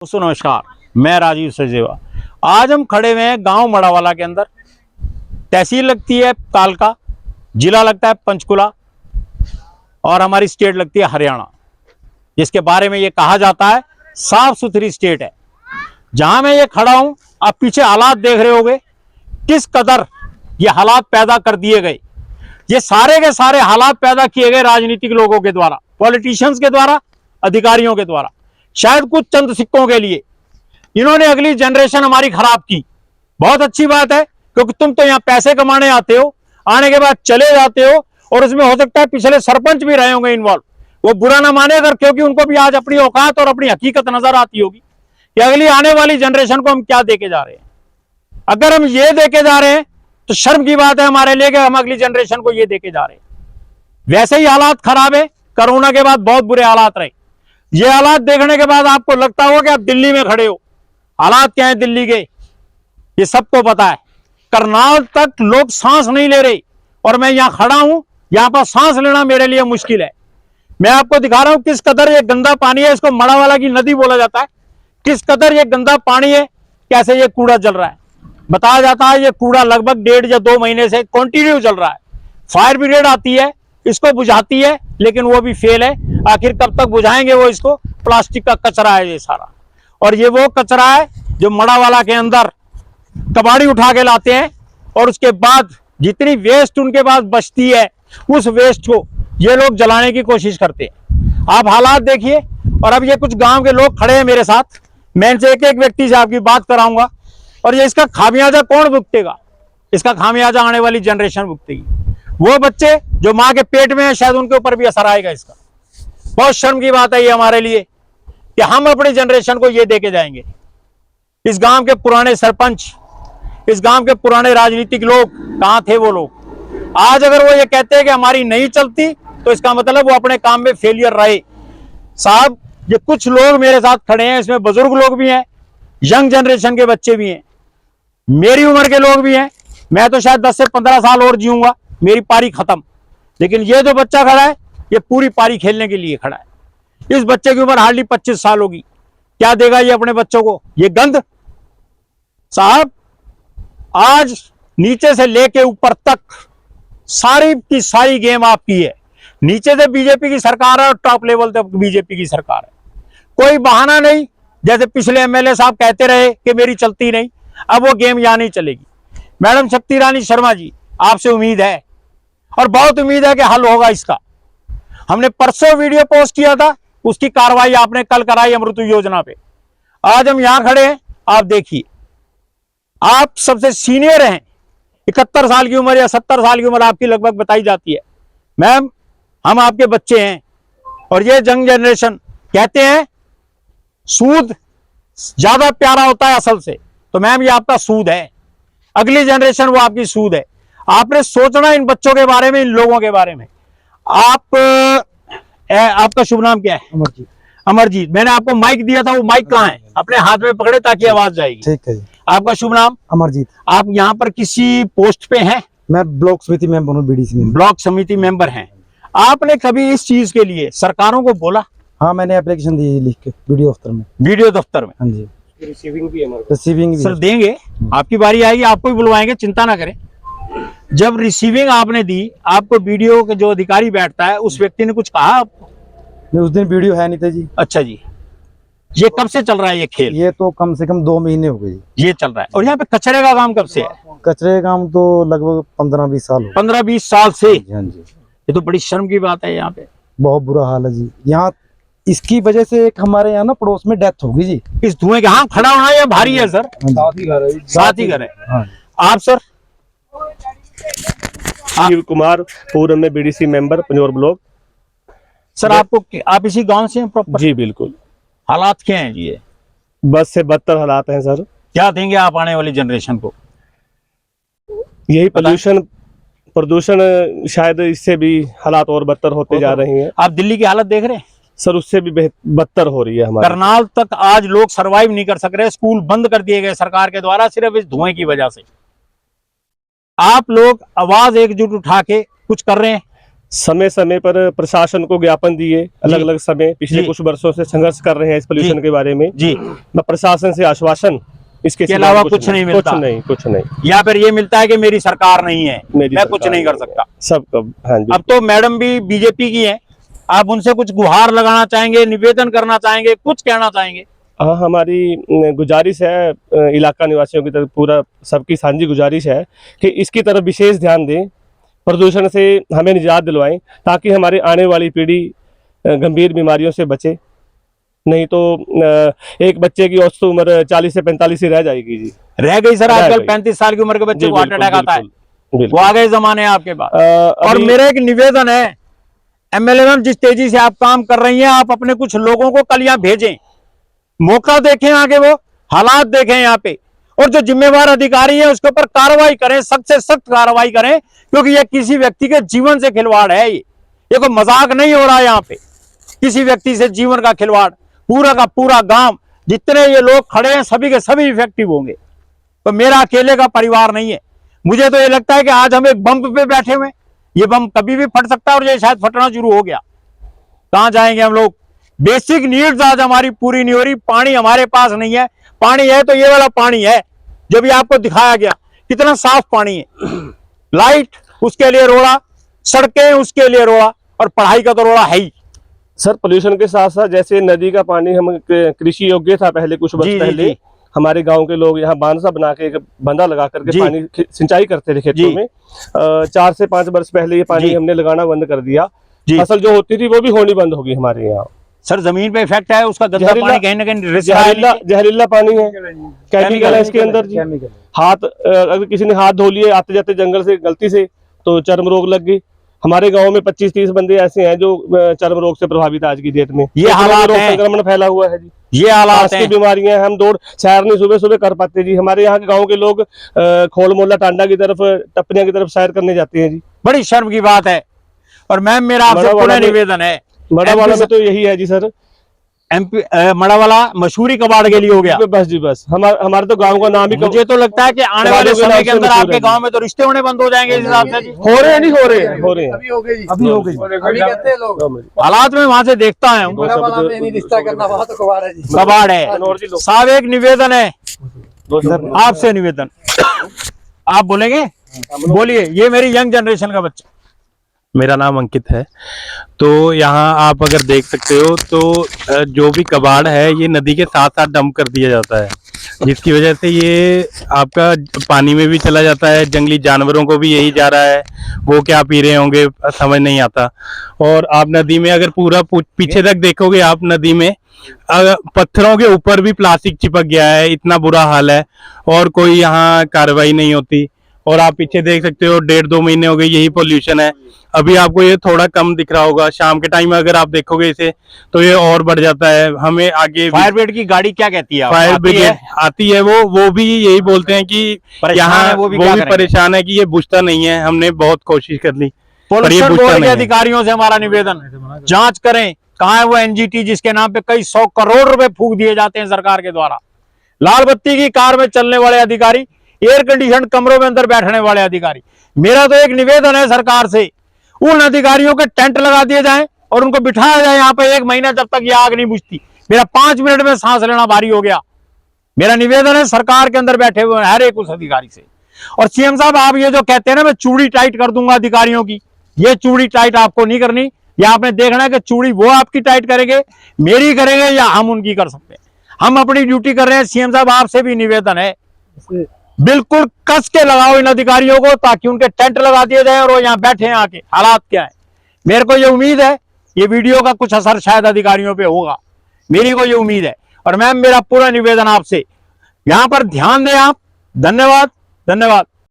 दोस्तों नमस्कार, मैं राजीव सचदेवा। आज हम खड़े हुए हैं गांव मड़ावाला के अंदर। तहसील लगती है कालका, जिला लगता है पंचकुला और हमारी स्टेट लगती है हरियाणा, जिसके बारे में ये कहा जाता है साफ सुथरी स्टेट है। जहां मैं ये खड़ा हूं, आप पीछे हालात देख रहे होंगे, किस कदर ये हालात पैदा कर दिए गए। ये सारे के सारे हालात पैदा किए गए राजनीतिक लोगों के द्वारा, पॉलिटिशियंस के द्वारा, अधिकारियों के द्वारा, शायद कुछ चंद सिक्कों के लिए। इन्होंने अगली जनरेशन हमारी खराब की। बहुत अच्छी बात है, क्योंकि तुम तो यहाँ पैसे कमाने आते हो, आने के बाद चले जाते हो, और उसमें हो सकता है पिछले सरपंच भी रहे होंगे इन्वॉल्व। वो बुरा ना माने अगर, क्योंकि उनको भी आज अपनी औकात और अपनी हकीकत नजर आती होगी कि अगली आने वाली जनरेशन को हम क्या देके जा रहे हैं। अगर हम ये देके जा रहे हैं तो शर्म की बात है हमारे लिए कि हम अगली जनरेशन को ये देके जा रहे हैं। वैसे ही हालात खराब है, कोरोना के बाद बहुत बुरे हालात रहे। ये हालात देखने के बाद आपको लगता होगा कि आप दिल्ली में खड़े हो। हालात क्या है दिल्ली के, ये सबको पता है। करनाल तक लोग सांस नहीं ले रहे, और मैं यहां खड़ा हूं, यहां पर सांस लेना मेरे लिए मुश्किल है। मैं आपको दिखा रहा हूं किस कदर ये गंदा पानी है। इसको मड़ावाला की नदी बोला जाता है। किस कदर ये गंदा पानी है, कैसे ये कूड़ा जल रहा है। बताया जाता है ये कूड़ा लगभग 1.5 या 2 महीने से कंटिन्यू चल रहा है। फायर ब्रिगेड आती है, इसको बुझाती है, लेकिन वो भी फेल है। आखिर कब तक बुझाएंगे वो इसको। प्लास्टिक का कचरा है ये सारा, और ये वो कचरा है जो मड़ावाला के अंदर कबाड़ी उठा के लाते हैं, और उसके बाद जितनी वेस्ट उनके पास बचती है, उस वेस्ट को ये लोग जलाने की कोशिश करते हैं। आप हालात देखिए। और अब ये कुछ गांव के लोग खड़े हैं मेरे साथ, मैं इनसे एक एक व्यक्ति से आपकी बात कराऊंगा, और ये इसका खामियाजा कौन भुगतेगा? इसका खामियाजा आने वाली जनरेशन भुगतेगी। वो बच्चे जो माँ के पेट में है, शायद उनके ऊपर भी असर आएगा इसका। बहुत शर्म की बात है ये हमारे लिए कि हम अपनी जनरेशन को ये देके जाएंगे। इस गांव के पुराने सरपंच, इस गांव के पुराने राजनीतिक लोग कहां थे वो लोग? आज अगर वो ये कहते हैं कि हमारी नहीं चलती, तो इसका मतलब वो अपने काम में फेलियर रहे। साहब, ये कुछ लोग मेरे साथ खड़े हैं, इसमें बुजुर्ग लोग भी हैं, यंग जनरेशन के बच्चे भी हैं, मेरी उम्र के लोग भी हैं। मैं तो शायद 10 से 15 साल और जीऊंगा, मेरी पारी खत्म। लेकिन ये जो बच्चा खड़ा है, ये पूरी पारी खेलने के लिए खड़ा है। इस बच्चे की उम्र हार्डली 25 साल होगी। क्या देगा ये अपने बच्चों को? ये गंद। साहब, आज नीचे से लेके ऊपर तक सारी की सारी गेम आपकी है। नीचे से बीजेपी की सरकार है और टॉप लेवल तक बीजेपी की सरकार है। कोई बहाना नहीं, जैसे पिछले एमएलए साहब कहते रहे कि मेरी चलती नहीं। अब वो गेम यहां नहीं चलेगी। मैडम शक्ति रानी शर्मा जी, आपसे उम्मीद है, और बहुत उम्मीद है कि हल होगा इसका। हमने परसों वीडियो पोस्ट किया था, उसकी कार्रवाई आपने कल कराई अमृत योजना पे। आज हम यहां खड़े हैं, आप देखिए। आप सबसे सीनियर हैं, 71 साल की उम्र या 70 साल की उम्र आपकी लगभग बताई जाती है। मैम, हम आपके बच्चे हैं, और ये यंग जनरेशन कहते हैं सूद ज्यादा प्यारा होता है असल से। तो मैम, ये आपका सूद है। अगली जनरेशन वो आपकी सूद है। आपने सोचना इन बच्चों के बारे में, इन लोगों के बारे में। आपका शुभ नाम क्या है? अमरजीत। अमरजीत, मैंने आपको माइक दिया था, वो माइक कहाँ है? अपने हाथ में पकड़े ताकि आवाज जाएगी। ठीक है जी। आपका शुभ नाम? अमरजीत। आप यहाँ पर किसी पोस्ट पे हैं? मैं ब्लॉक समिति मेंबर हूँ, बीडीसी में। ब्लॉक समिति मेंबर हैं। आपने कभी इस चीज के लिए सरकारों को बोला? हाँ, मैंने एप्लीकेशन दी लिख के वीडियो दफ्तर में। वीडियो दफ्तर में? हाँ जी। रिसीविंग भी है, रिसीविंग भी सर देंगे, आपकी बारी आएगी, आपको भी बुलवाएंगे, चिंता ना करें। जब रिसीविंग आपने दी, आपको वीडियो के जो अधिकारी बैठता है, उस व्यक्ति ने कुछ कहा आपको? नहीं, उस दिन वीडियो है नहीं था जी। अच्छा जी। ये कब से चल रहा है ये खेल? ये तो कम से कम 2 महीने हो गए जी। ये चल रहा है। और यहाँ पे कचरे का काम कब से है? कचरे का काम तो लगभग 15-20 साल हो 15-20 साल से? गए। हाँ जी। ये तो बड़ी शर्म की बात है। यहाँ पे बहुत बुरा हाल है जी। यहाँ इसकी वजह से एक हमारे यहाँ ना पड़ोस में डेथ होगी जी। इस धुएं के, हाँ खड़ा होना ये भारी है सर। साथ ही घर है। साथ ही घर है। हाँ। आप सर? शिव कुमार, पूर्व में BDC member Pinjore block. Sir आप इसी गांव से हैं प्रॉपर? जी बिल्कुल। हालात क्या हैं जी ये? बस से बदतर हालात हैं सर। क्या देंगे आप आने वाली जनरेशन को? यही प्रदूषण शायद इससे भी हालात और बदतर होते जा रहे हैं। आप दिल्ली की हालत देख रहे हैं सर, उससे भी बदतर हो रही है हमारी। करनाल तक आज लोग सरवाइव नहीं कर सक रहे। स्कूल बंद कर दिए गए सरकार के द्वारा, सिर्फ इस धुएं की वजह से। आप लोग आवाज एकजुट उठा के कुछ कर रहे हैं। समय समय पर प्रशासन को ज्ञापन दिए, अलग अलग समय पिछले जी। कुछ वर्षों से संघर्ष कर रहे हैं इस पोल्यूशन के बारे में। जी, मैं प्रशासन से आश्वासन इसके के सिवा अलावा कुछ नहीं मिलता। कुछ नहीं। या फिर ये मिलता है कि मेरी सरकार नहीं है, मेरी मैं कुछ सरकार नहीं कर है। सकता। सब कब, हाँ जी। अब तो मैडम भी बीजेपी की हैं, आप उनसे कुछ गुहार लगाना चाहेंगे, निवेदन करना चाहेंगे, कुछ कहना चाहेंगे? हाँ, हमारी गुजारिश है इलाका निवासियों की तरफ, पूरा सबकी साझी गुजारिश है कि इसकी तरफ विशेष ध्यान दें, प्रदूषण से हमें निजात दिलवाएं, ताकि हमारी आने वाली पीढ़ी गंभीर बीमारियों से बचे। नहीं तो एक बच्चे की औसत उम्र 40 से 45 ही रह जाएगी जी। रह गई सर, रह आजकल गई। 35 साल की उम्र के बच्चे जी, को हार्ट बिल्कुल, अटैक आता है। बिल्कुल, वो बिल्कुल। आ गए जमाने आपके पास। और अभी- मेरा एक निवेदन है, एमएलए मैम, जिस तेजी से आप काम कर रही हैं, आप अपने कुछ लोगों को कल यहाँ भेजें, मौका देखें, आगे वो हालात देखें यहाँ पे, और जो जिम्मेवार अधिकारी है उसके ऊपर कार्रवाई करें, सख्त से सख्त कार्रवाई करें, क्योंकि ये किसी व्यक्ति के जीवन से खिलवाड़ है। ये कोई मजाक नहीं हो रहा है यहाँ पे, किसी व्यक्ति से जीवन का खिलवाड़। पूरा का पूरा गांव, जितने ये लोग खड़े हैं, सभी के सभी इफेक्टिव होंगे। तो मेरा अकेले का परिवार नहीं है। मुझे तो ये लगता है कि आज हम एक बम पे बैठे हुए, ये बम कभी भी फट सकता है, और ये शायद फटना शुरू हो गया। कहां जाएंगे हम लोग? बेसिक नीड्स आज हमारी पूरी नहीं हो रही। पानी हमारे पास नहीं है, पानी है तो ये वाला पानी है जो भी आपको दिखाया गया, कितना साफ पानी है। लाइट उसके लिए रोड़ा, सड़कें उसके लिए रोड़ा, और पढ़ाई का तो रोड़ा है ही। सर, पोल्यूशन के साथ साथ जैसे नदी का पानी हम कृषि योग्य था पहले, कुछ वर्ष जी, जी, पहले जी। हमारे गांव के लोग यहाँ बांध सा बना के, एक बंधा लगा करके जी। पानी सिंचाई करते थे खेतों जी। में। 4 से 5 वर्ष पहले ये पानी जी। हमने लगाना बंद कर दिया। जी। फसल जो होती थी वो भी होनी बंद होगी हमारे यहाँ। सर, जमीन पे इफेक्ट है उसका, गंदा जहरीला- पानी कहीं ना कहीं रिस रहा है जहरीला नीचे। जहरीला पानी है, केमिकल है इसके अंदर जी। केमिकल। हाथ अगर किसी ने हाथ धो लिए आते जाते जंगल से गलती से, तो चर्म रोग लग गई। हमारे गांव में 25-30 बंदे ऐसे हैं जो चर्म रोग से प्रभावित आज की डेट में। ये हालात रोग हैं। संक्रमण फैला हुआ है जी। ये हालात सांस की हैं। बीमारियां हैं, हम दौड़ सैर नहीं सुबह सुबह कर पाते जी। हमारे यहाँ के गांव के लोग खोल मोहल्ला टांडा की तरफ, टपनिया की तरफ सैर करने जाते हैं जी। बड़ी शर्म की बात है। और मैम, मेरा आपसे मड़ावाला पुनः में- निवेदन है, मड़ावाला में तो यही है जी सर। एमपी मड़ावाला मशहूरी कबाड़ के लिए हो गया। बस जी बस, हमारे तो गांव का नाम ही मुझे तो लगता है कि आने वाले समय के अंदर आपके गांव में तो रिश्ते होने बंद हो जाएंगे इस हिसाब से जी। हो रहे हैं, नहीं हो रहे हैं, हो रहे हैं। अभी हो गई। अभी कहते हैं लोग हालात में वहां से देखता है, बड़ा वाला में नहीं रिश्ता करना, वहाँ तो कबाड़ है जी। कबाड़ है। साहब, एक निवेदन है आपसे, निवेदन। आप बोलेंगे? बोलिए। ये मेरी यंग जनरेशन का बच्चा। मेरा नाम अंकित है। तो यहाँ आप अगर देख सकते हो तो जो भी कबाड़ है ये नदी के साथ साथ डंप कर दिया जाता है, जिसकी वजह से ये आपका पानी में भी चला जाता है, जंगली जानवरों को भी यही जा रहा है, वो क्या पी रहे होंगे समझ नहीं आता। और आप नदी में अगर पूरा पीछे तक देखोगे, आप नदी में पत्थरों के ऊपर भी प्लास्टिक चिपक गया है, इतना बुरा हाल है, और कोई यहाँ कार्रवाई नहीं होती। और आप पीछे देख सकते हो 1.5-2 महीने हो गए यही पोल्यूशन है। अभी आपको ये थोड़ा कम दिख रहा होगा, शाम के टाइम में अगर आप देखोगे इसे तो ये और बढ़ जाता है। हमें आगे फायर ब्रिगेड की गाड़ी क्या कहती है? फायर आती है? ब्रिगेड आती है, वो भी यही बोलते हैं कि परेशान है, यहाँ वो भी वो क्या भी करेंगे? परेशान है कि ये बुझता नहीं है। हमने बहुत कोशिश कर ली पर ये पोल्यूशन बुझता बोर्ड के नहीं है। अधिकारियों से हमारा निवेदन, जांच करें कहाँ है वो एनजीटी जिसके नाम पे कई 100 करोड़ रुपए फूंक दिए जाते हैं सरकार के द्वारा। लाल बत्ती की कार में चलने वाले अधिकारी, एयर कंडीशन कमरों में अंदर बैठने वाले अधिकारी। मेरा तो एक निवेदन है सरकार से, उन अधिकारियों के टेंट लगा दिए जाएं और उनको बिठाया जाए यहाँ पे 1 महीना, जब तक ये आग नहीं बुझती। मेरा 5 मिनट में सांस लेना भारी हो गया। मेरा निवेदन है सरकार के अंदर बैठे हुए हर एक उस अधिकारी से। और सीएम साहब, आप ये जो कहते हैं ना मैं चूड़ी टाइट कर दूंगा अधिकारियों की, ये चूड़ी टाइट आपको नहीं करनी। या आपने देखना है कि चूड़ी वो आपकी टाइट करेंगे, मेरी करेंगे, या हम उनकी कर सकते हैं। हम अपनी ड्यूटी कर रहे हैं। सीएम साहब, आपसे भी निवेदन है, बिल्कुल कस के लगाओ इन अधिकारियों को, ताकि उनके टेंट लगा दिए जाए और वो यहाँ बैठे हैं आके। हालात क्या है, मेरे को ये उम्मीद है ये वीडियो का कुछ असर शायद अधिकारियों पे होगा, मेरी को ये उम्मीद है। और मैम, मेरा पूरा निवेदन आपसे, यहाँ पर ध्यान दें आप। धन्यवाद, धन्यवाद।